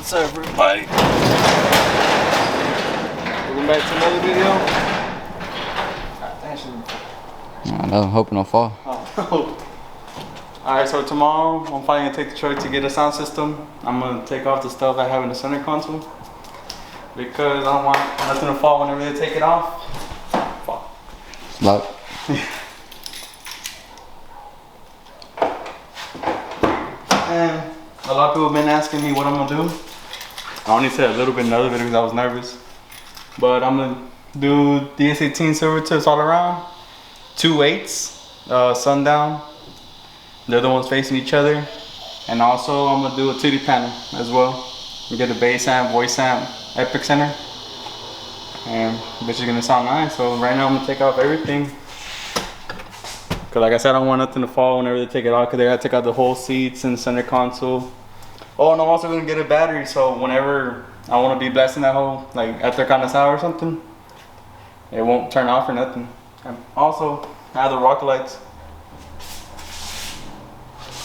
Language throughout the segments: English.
What's up, everybody? Welcome back to another video. I know, hoping I'll fall. Oh. Alright, so tomorrow I'm finally gonna take the truck to get a sound system. I'm gonna take off the stuff I have in the center console because I don't want nothing to fall whenever they take it off. Fall. Look. And a lot of people have been asking me what I'm gonna do. I only said a little bit in the other video because I was nervous. But I'm gonna do the z71 silver tips all around. 2 8s, sundown. They're the ones facing each other. And also I'm gonna do a 2D panel as well. Get a bass amp, voice amp, epic center. And bitch is gonna sound nice. So right now I'm gonna take off everything. Cause like I said, I don't want nothing to fall whenever they take it off, cause they gotta take out the whole seats and center console. Oh, and I'm also gonna get a battery, so whenever I wanna be blasting that whole, like after Carnes or something, it won't turn off or nothing. And also, I have the rock lights.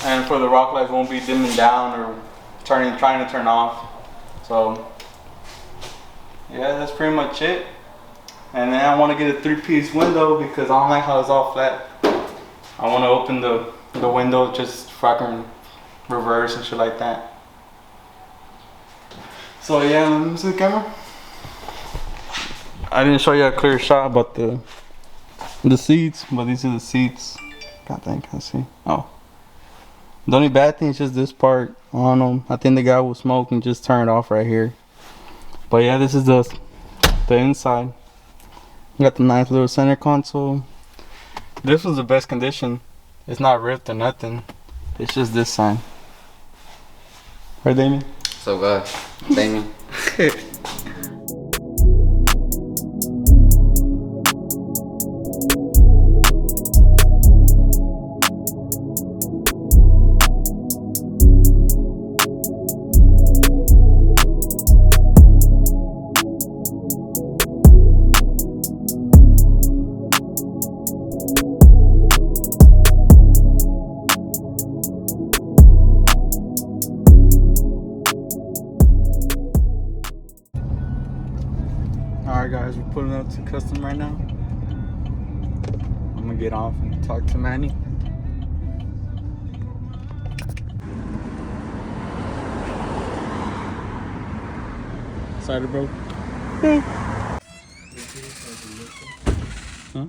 And for the rock lights won't be dimming down or trying to turn off. So, yeah, that's pretty much it. And then I wanna get a 3-piece window because I don't like how it's all flat. I want to open the window just fucking reverse and shit like that. So yeah, let me see the camera. I didn't show you a clear shot about the seats, but these are the seats. God dang, can I see? Oh. The only bad thing is just this part on them. I think the guy was smoking, just turned off right here. But yeah, this is the inside. Got the nice little center console. This was the best condition. It's not ripped or nothing. It's just this sign. Right, Damien? So good. Damien. Alright guys, we're putting up to custom right now. I'm gonna get off and talk to Manny. Excited, bro? Huh?